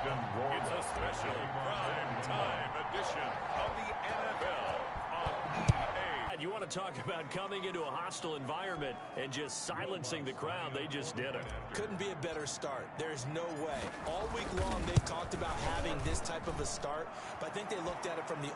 It's a special prime time edition of the NFL on EA. And you want to talk about coming into a hostile environment and just silencing the crowd. They just did it. Couldn't be a better start. There's no way. All week long they've talked about having this type of a start, but I think they looked at it from the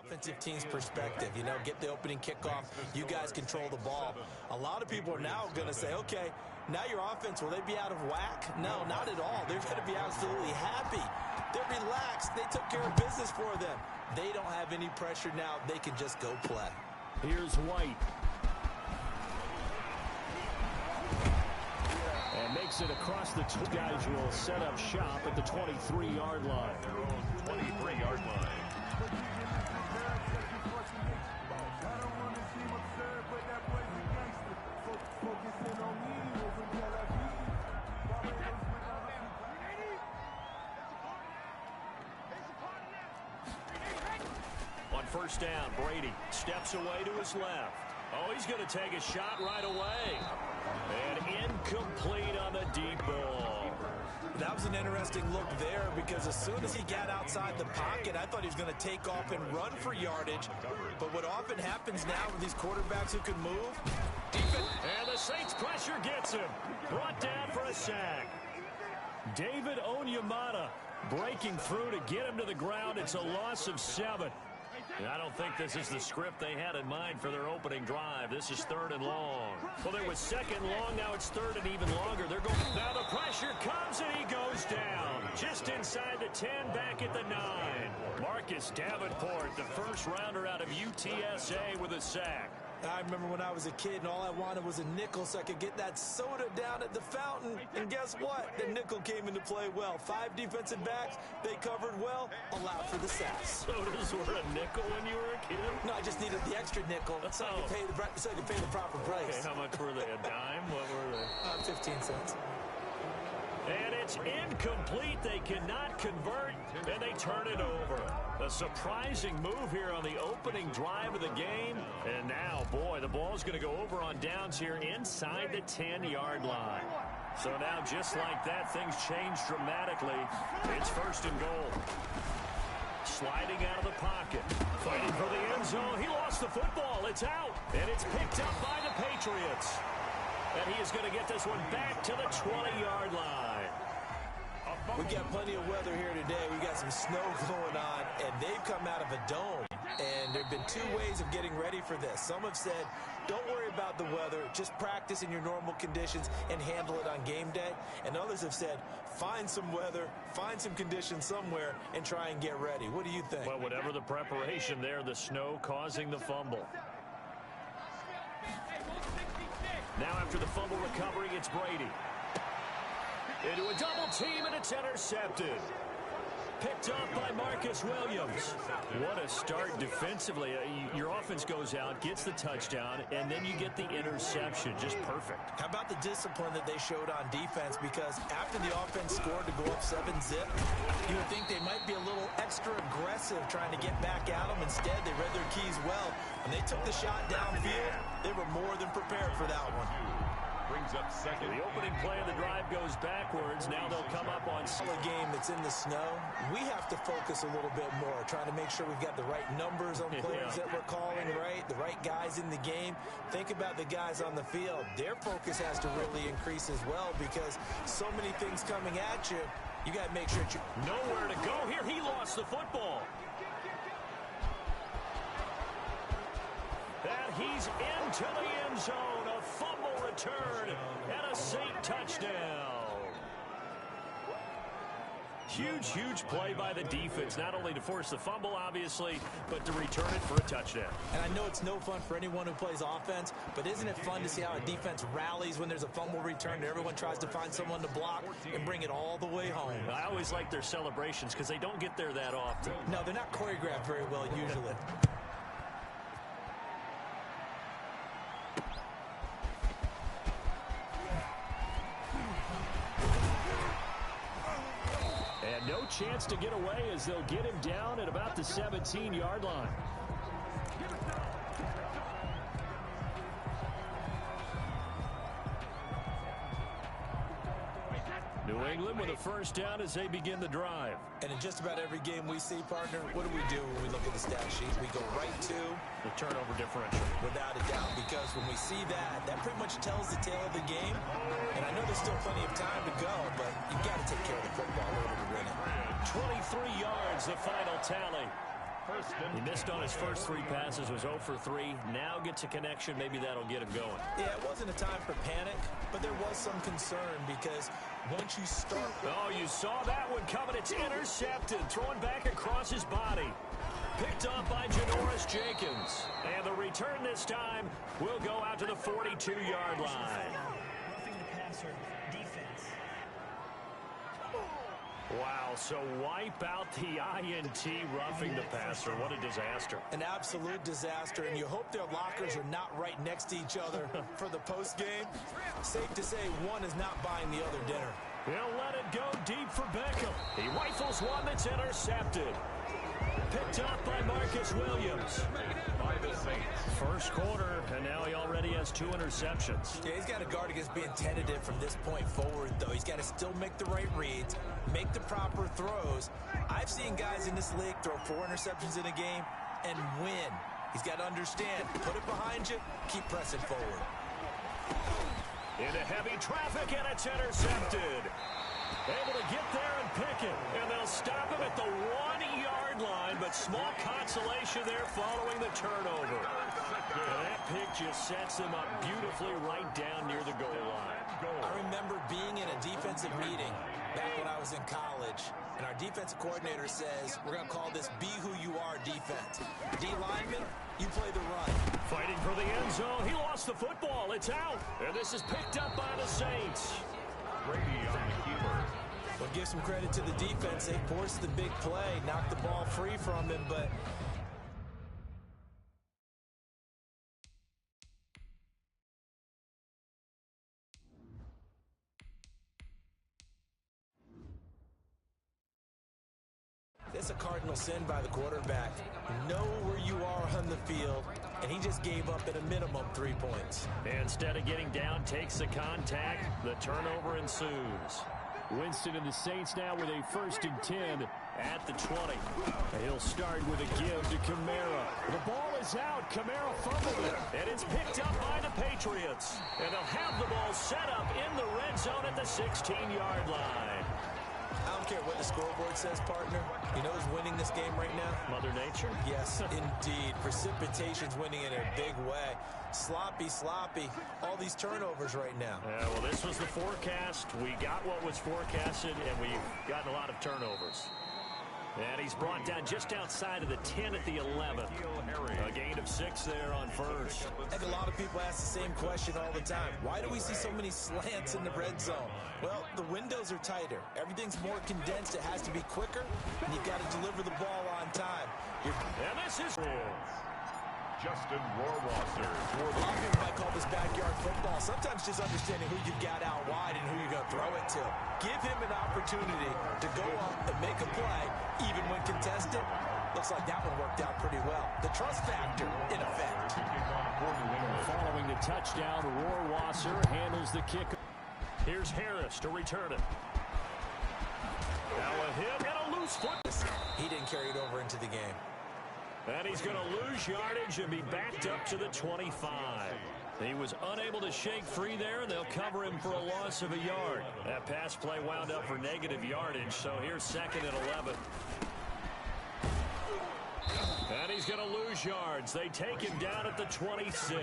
offensive team's perspective. You know, get the opening kickoff. You guys control the ball. A lot of people are now going to say, okay, now your offense, will they be out of whack? No, not at all. They're going to be absolutely happy. They're relaxed. They took care of business for them. They don't have any pressure now. They can just go play. Here's White. And makes it across the two. Guys will set up shop at the 23-yard line. Their own 23-yard line. On first down, Brady steps away to his left. Oh, he's going to take a shot right away. And incomplete on the deep ball. That was an interesting look there because as soon as he got outside the pocket, I thought he was going to take off and run for yardage. But what often happens now with these quarterbacks who can move, and the Saints pressure gets him. Brought down for a sack. David Onyemata breaking through to get him to the ground. It's a loss of 7. And I don't think this is the script they had in mind for their opening drive. This is 3rd and long. Well, there was 2nd long. Now it's 3rd and even longer. They're going. Now the pressure comes and he goes down. Just inside the 10, back at the 9. Marcus Davenport, the first rounder out of UTSA with a sack. I remember when I was a kid and all I wanted was a nickel so I could get that soda down at the fountain. And guess what? The nickel came into play well. 5 defensive backs, they covered well, allowed for the sacks. Sodas were a nickel when you were a kid? No, I just needed the extra nickel so I could pay the proper price. Okay, how much were they? A dime? What were they? 15 cents. And it's incomplete. They cannot convert, and they turn it over. A surprising move here on the opening drive of the game. And now, boy, the ball's going to go over on downs here inside the 10-yard line. So now, just like that, things change dramatically. It's 1st and goal. Sliding out of the pocket. Fighting for the end zone. He lost the football. It's out. And it's picked up by the Patriots. And he is going to get this one back to the 20-yard line. We got plenty of weather here today. We got some snow going on, and they've come out of a dome. And there have been 2 ways of getting ready for this. Some have said, don't worry about the weather. Just practice in your normal conditions and handle it on game day. And others have said, find some weather, find some conditions somewhere, and try and get ready. What do you think? Well, whatever the preparation there, the snow causing the fumble. Now after the fumble recovery, it's Brady. Into a double team, and it's intercepted. Picked up by Marcus Williams. What a start defensively. Your offense goes out, gets the touchdown, and then you get the interception. Just perfect. How about the discipline that they showed on defense? Because after the offense scored to go up 7-zip, you would think they might be a little extra aggressive trying to get back at them. Instead, they read their keys well. When they took the shot downfield, they were more than prepared for that one. Brings up 2nd. The opening play of the drive goes backwards. Now they'll come up on a game that's in the snow. We have to focus a little bit more, trying to make sure we've got the right numbers on players that we're calling, the right guys in the game. Think about the guys on the field. Their focus has to really increase as well because so many things coming at you. You got to make sure you nowhere to go here. He lost the football. And he's into the end zone. A fumble return and a Saint touchdown. Huge play by the defense, not only to force the fumble, obviously, but to return it for a touchdown. And I know it's no fun for anyone who plays offense, but isn't it fun to see how a defense rallies when there's a fumble return and everyone tries to find someone to block and bring it all the way home? I always like their celebrations because they don't get there that often. No, they're not choreographed very well usually. no chance to get away as they'll get him down at about the 17-yard line. New England with a first down as they begin the drive. And in just about every game we see, partner, what do we do when we look at the stat sheet? We go right to the turnover differential. Without a doubt, because when we see that, that pretty much tells the tale of the game. And I know there's still plenty of time to go, but you've got to take care of the football in order to win it. 23 yards, the final tally. He missed on his first 3 passes, was 0 for 3. Now gets a connection. Maybe that'll get him going. Yeah, it wasn't a time for panic, but there was some concern because once you start... Oh, you saw that one coming. It's intercepted. Throwing back across his body. Picked up by Janoris Jenkins. And the return this time will go out to the 42-yard line. Roughing the passer, defense. Wow, so wipe out the INT, roughing the passer. What a disaster. An absolute disaster, and you hope their lockers are not right next to each other for the postgame. Safe to say one is not buying the other dinner. He'll let it go deep for Beckham. He rifles one that's intercepted. Picked up by Marcus Williams. First quarter, and now he already has 2 interceptions. Yeah, he's got to guard against being tentative from this point forward, though. He's got to still make the right reads, make the proper throws. I've seen guys in this league throw 4 interceptions in a game and win. He's got to understand, put it behind you, keep pressing forward. Into heavy traffic, and it's intercepted. Able to get there and pick it. And they'll stop him at the 1-yard line, but small consolation there following the turnover. And that pick just sets them up beautifully right down near the goal line. I remember being in a defensive meeting back when I was in college, and our defensive coordinator says, we're going to call this Be Who You Are defense. D lineman, you play the run. Fighting for the end zone. He lost the football. It's out. And this is picked up by the Saints. Brady on the keeper. Well, give some credit to the defense. They forced the big play, knocked the ball free from him, but... It's a cardinal sin by the quarterback. Know where you are on the field, and he just gave up at a minimum 3 points. Instead of getting down, takes the contact. The turnover ensues. Winston and the Saints now with a 1st and 10 at the 20. He'll start with a give to Kamara. The ball is out. Kamara fumbled it, and it's picked up by the Patriots. And they'll have the ball set up in the red zone at the 16-yard line. I don't care what the scoreboard says, partner. You know who's winning this game right now? Mother Nature? Yes, indeed. Precipitation's winning in a big way. Sloppy, all these turnovers right now. Yeah, well, this was the forecast. We got what was forecasted, and we've gotten a lot of turnovers. And he's brought down just outside of the 10 at the 11. A gain of 6 there on first. I think a lot of people ask the same question all the time. Why do we see so many slants in the red zone? Well, the windows are tighter. Everything's more condensed. It has to be quicker, and you've got to deliver the ball on time. And this is... Justin Rohrwasser. A lot of people might call this backyard football. Sometimes just understanding who you've got out wide and who you're going to throw it to. Give him an opportunity to go up and make a play, even when contested. Looks like that one worked out pretty well. The trust factor in effect. Following the touchdown, Rohrwasser handles the kick. Here's Harris to return it. Now a hit and a loose foot. He didn't carry it over into the game. And he's going to lose yardage and be backed up to the 25. He was unable to shake free there, and they'll cover him for a loss of a yard. That pass play wound up for negative yardage, so here's 2nd and 11. And he's going to lose yards. They take him down at the 26.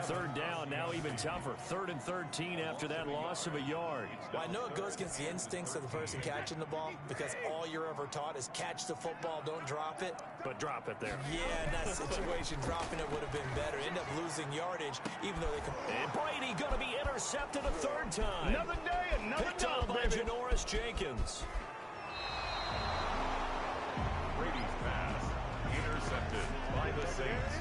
3rd down, now even tougher. 3rd and 13 after that loss of a yard. Well, I know it goes against the instincts of the person catching the ball because all you're ever taught is catch the football, don't drop it. But drop it there. Yeah, in that situation, dropping it would have been better. End up losing yardage, even though they can... And Brady going to be intercepted a 3rd time. Another day, another Picked up by Janoris Jenkins. Brady's pass intercepted by the Saints.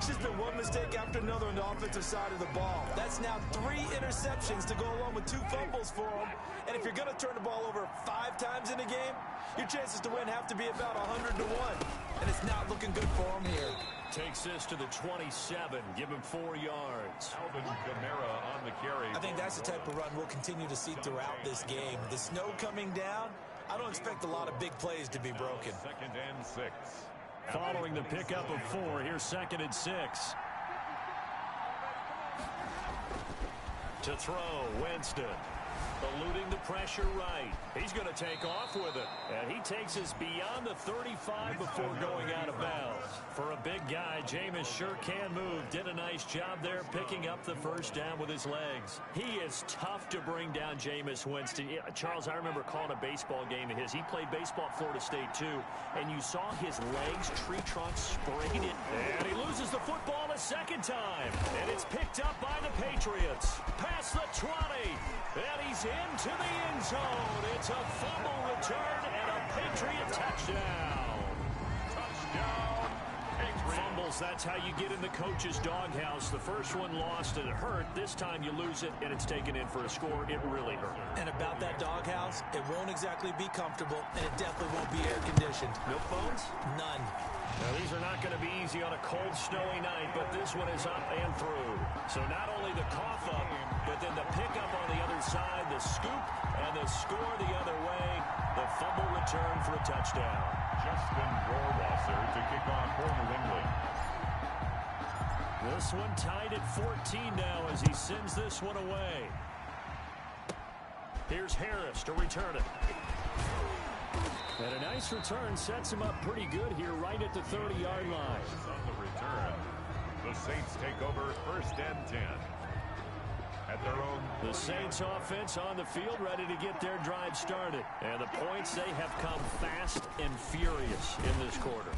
It's just been one mistake after another on the offensive side of the ball. That's now 3 interceptions to go along with 2 fumbles for him. And if you're going to turn the ball over 5 times in a game, your chances to win have to be about 100 to 1. And it's not looking good for him here. Takes this to the 27. Give him 4 yards. Alvin Kamara on the carry. I think that's the type of run we'll continue to see throughout this game. The snow coming down, I don't expect a lot of big plays to be broken. 2nd and 6. Following the pickup of 4, here's 2nd and 6. To throw, Winston. Eluding the pressure right. He's going to take off with it. And he takes us beyond the 35 before going out of bounds. For a big guy, Jameis sure can move. Did a nice job there picking up the first down with his legs. He is tough to bring down, Jameis Winston. Yeah, Charles, I remember calling a baseball game of his. He played baseball at Florida State, too. And you saw his legs, tree trunks, sprayed it. And he loses the football a second time. And it's picked up by the Patriots. Past the 20. And he's into the end zone. It's a fumble return and a Patriot touchdown. Touchdown, Patriots. Fumbles, that's how you get in the coach's doghouse. The first one lost and it hurt. This time you lose it and it's taken in for a score. It really hurt. And about that doghouse, it won't exactly be comfortable, and it definitely won't be air-conditioned. Milk bones? None. Now, these are not going to be easy on a cold, snowy night, but this one is up and through. So not only the cough up, but then the pickup on the other side, the scoop, and the score the other way. The fumble return for a touchdown. Justin Rohrwasser to kick off for New England. This one tied at 14 now as he sends this one away. Here's Harris to return it. And a nice return sets him up pretty good here right at the 30-yard line. On the return, the Saints take over 1st and 10. At their own. The Saints offense on the field ready to get their drive started. And the points, they have come fast and furious in this quarter.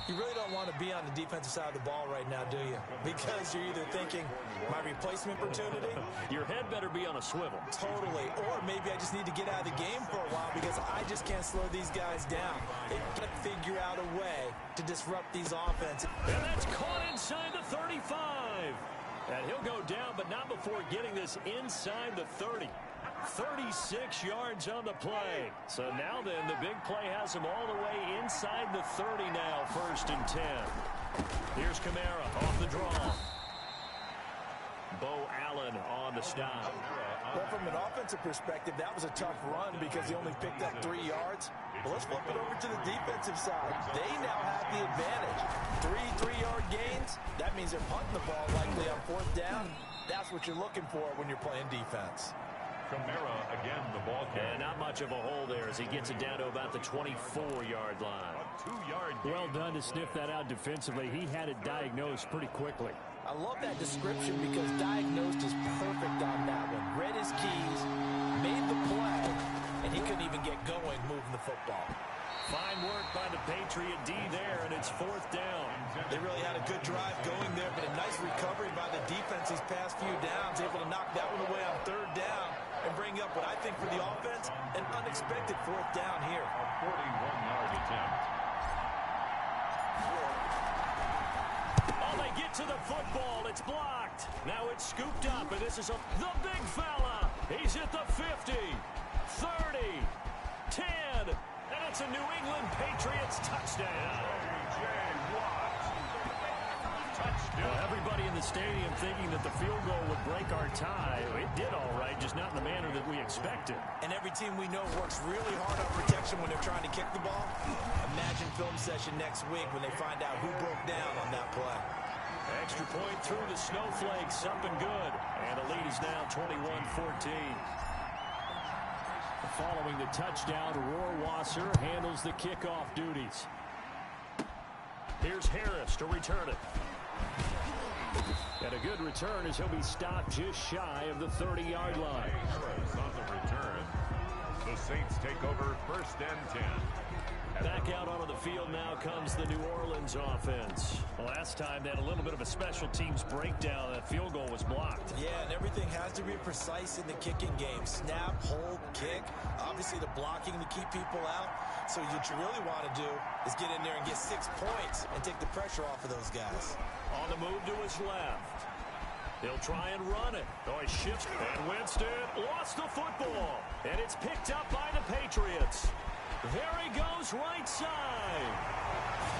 You really don't want to be on the defensive side of the ball right now, do you? Because you're either thinking, my replacement opportunity? Your head better be on a swivel. Totally. Or maybe I just need to get out of the game for a while because I just can't slow these guys down. They've got to figure out a way to disrupt these offenses. And that's caught inside the 35. And he'll go down, but not before getting this inside the 30. 36 yards on the play. So now then, the big play has him all the way inside the 30 now, 1st and 10. Here's Kamara off the draw. Bo Allen on the stop. Well, from an offensive perspective, that was a tough run because he only picked up 3 yards. But let's flip it over to the defensive side. They now have the advantage. 3-3-yard gains. That means they're punting the ball likely on 4th down. That's what you're looking for when you're playing defense. Kamara again the ball carrier. And not much of a hole there as he gets it down to about the 24-yard line. A 2-yard gain. Well done to sniff that out defensively. He had it diagnosed pretty quickly. I love that description because diagnosed is perfect on that one. Read his keys, made the play, and he couldn't even get going moving the football. Fine work by the Patriot D there, and it's 4th down. They really had a good drive going there, but a nice recovery by the defense these past few downs, able to knock that one away on 3rd down and bring up what I think for the offense, an unexpected 4th down here. A 41-yard attempt. Oh, they get to the football. It's blocked. Now it's scooped up, and this is the big fella. He's at the 50, 30, 10, and it's a New England Patriots touchdown. Well, everybody in the stadium thinking that the field goal would break our tie. It did all right, just not in the manner that we expected. And every team we know works really hard on protection when they're trying to kick the ball. Imagine film session next week when they find out who broke down on that play. Extra point through the snowflakes, up and good. And the lead is now 21-14. Following the touchdown, Rohrwasser handles the kickoff duties. Here's Harris to return it. And a good return as he'll be stopped just shy of the 30-yard line. Harris on the return. The Saints take over 1st and 10. Back out onto the field now comes the New Orleans offense. Last time they had a little bit of a special teams breakdown. That field goal was blocked. Yeah, and everything has to be precise in the kicking game. Snap, hold, kick. Obviously the blocking to keep people out. So what you really want to do is get in there and get 6 points and take the pressure off of those guys. On the move to his left. He'll try and run it. Oh, he shifts. And Winston lost the football. And it's picked up by the Patriots. There he goes right side.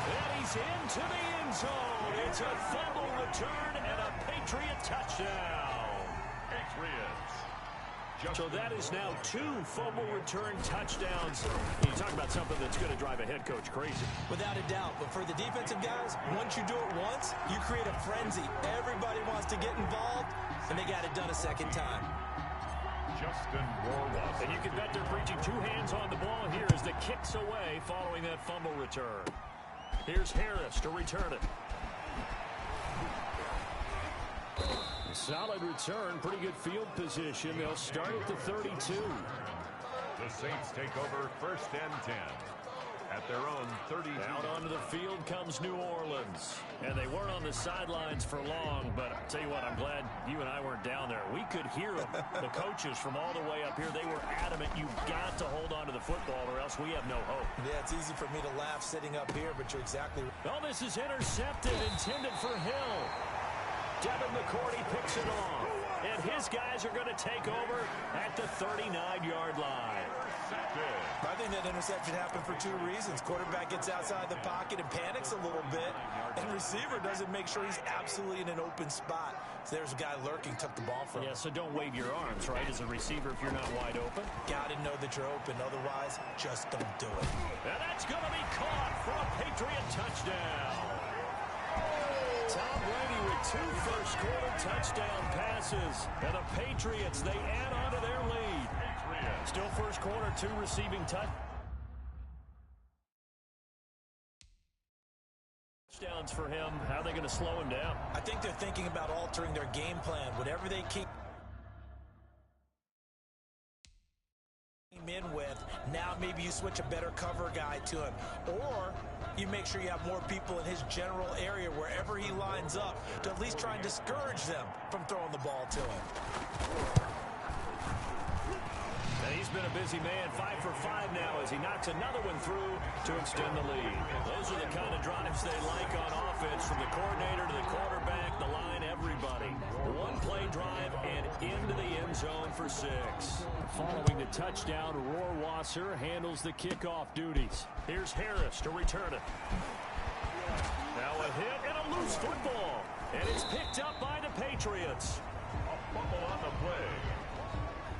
And he's into the end zone. It's a fumble return and a Patriot touchdown. Patriots. So that is now 2 fumble return touchdowns. You talk about something that's going to drive a head coach crazy. Without a doubt. But for the defensive guys, once you do it once, you create a frenzy. Everybody wants to get involved, and they got it done a second time. Justin Warwas. And you can bet they're preaching 2 hands on the ball here as the kick's away following that fumble return. Here's Harris to return it. Solid return, pretty good field position. They'll start at the 32. The Saints take over 1st and 10 at their own 32. Out onto the field comes New Orleans. And they weren't on the sidelines for long, but I'll tell you what, I'm glad you and I weren't down there. We could hear them. The coaches from all the way up here, they were adamant, you've got to hold on to the football or else we have no hope. Yeah, it's easy for me to laugh sitting up here, but you're exactly right. Oh, this is intercepted, intended for Hill. Devin McCourty picks it off. And his guys are going to take over at the 39-yard line. I think that interception happened for 2 reasons. Quarterback gets outside the pocket and panics a little bit, and receiver doesn't make sure he's absolutely in an open spot. So there's a guy lurking, took the ball from him. Yeah, so don't wave your arms, right, as a receiver if you're not wide open. Got to know that you're open. Otherwise, just don't do it. And that's going to be caught for a Patriot touchdown. Tom Brady with 2 first-quarter touchdown passes. And the Patriots, they add on to their lead. Still first quarter, 2 receiving touchdowns for him. How are they going to slow him down? I think they're thinking about altering their game plan. Whatever they keep in with, now maybe you switch a better cover guy to him. Or you make sure you have more people in his general area wherever he lines up to at least try and discourage them from throwing the ball to him. And he's been a busy man, 5 for 5 now as he knocks another one through to extend the lead. Those are the kind of drives they like on offense, from the coordinator to the quarterback, the line, everybody. 1-play drive and into the end zone for 6. Following the touchdown, Rohrwasser handles the kickoff duties. Here's Harris to return it. Now a hit and a loose football. And it's picked up by the Patriots. A fumble on the play.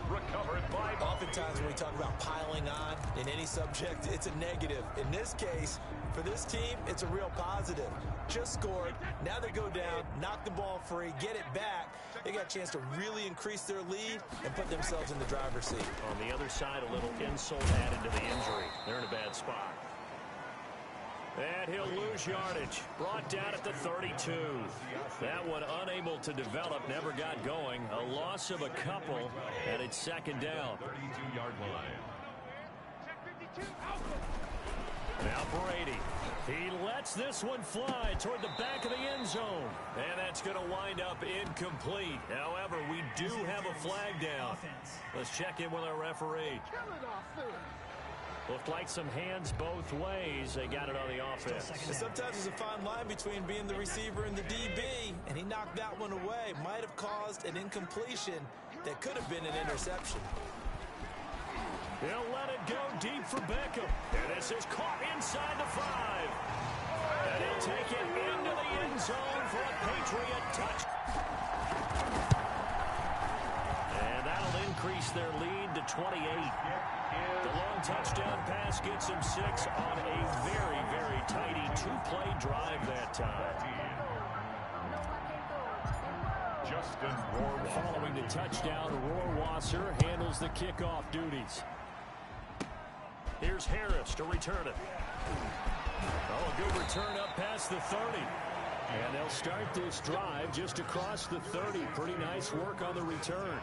Recovered by... Oftentimes when we talk about piling on in any subject, it's a negative. In this case, for this team, it's a real positive. Just scored. Now they go down, knock the ball free, get it back. They got a chance to really increase their lead and put themselves in the driver's seat. On the other side, a little insult added to the injury. They're in a bad spot. And he'll lose yardage. Brought down at the 32. That one unable to develop, never got going. A loss of a couple, and it's 2nd down. 32-yard line. Now Brady. He lets this one fly toward the back of the end zone. And that's going to wind up incomplete. However, we do have a flag down. Let's check in with our referee. Looked like some hands both ways. They got it on the offense. And sometimes there's a fine line between being the receiver and the DB, and he knocked that one away. Might have caused an incompletion that could have been an interception. He'll let it go deep for Beckham. And this is caught inside the 5. And he'll take it into the end zone for a Patriot touch. And that'll increase their lead to 28. The long touchdown pass gets him 6 on a very, very tidy 2-play drive that time. Justin Rohrwasser. Following the touchdown, Rohrwasser handles the kickoff duties. Here's Harris to return it. Oh, a good return up past the 30. And they'll start this drive just across the 30. Pretty nice work on the return.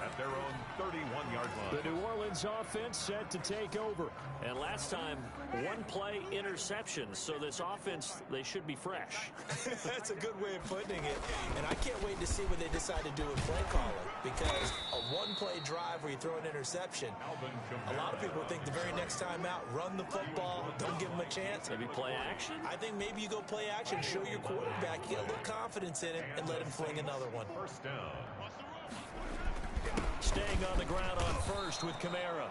At their own 31-yard line. The New Orleans offense set to take over. And last time, one play interception. So this offense, they should be fresh. That's a good way of putting it. And I can't wait to see what they decide to do with play calling. Because a one-play drive where you throw an interception, a lot of people think the very next time out, run the football, don't give them a chance. Maybe play action? I think maybe you go play action, show your quarterback, you get a little confidence in it, and let him fling another one. First down. Staying on the ground on first with Kamara.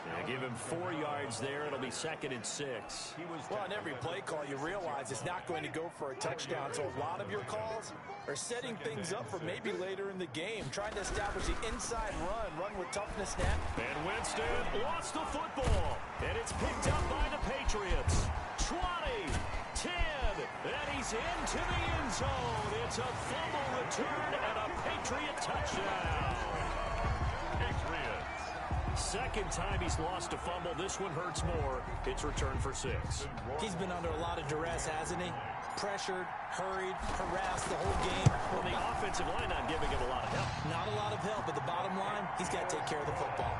They give him 4 yards there. It'll be 2nd and 6. Well, on every play call, you realize it's not going to go for a touchdown. So a lot of your calls are setting things up for maybe later in the game, trying to establish the inside run with toughness snap. And Winston lost the football. And it's picked up by the Patriots. 20, 10, and he's into the end zone. It's a fumble return and a Patriot touchdown. Patriots. Second time he's lost a fumble. This one hurts more. It's returned for 6. He's been under a lot of duress, hasn't he? Pressured, hurried, harassed the whole game. Well, the offensive line not giving him a lot of help. Not a lot of help, but the bottom line, he's got to take care of the football.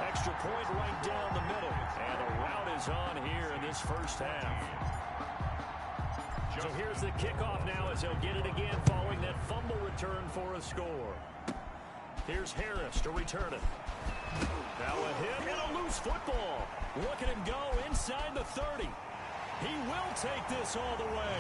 Extra point right down the middle. And the route is on here in this first half. So here's the kickoff now as he'll get it again following that fumble return for a score. Here's Harris to return it. Now a hit and a loose football. Look at him go inside the 30. He will take this all the way.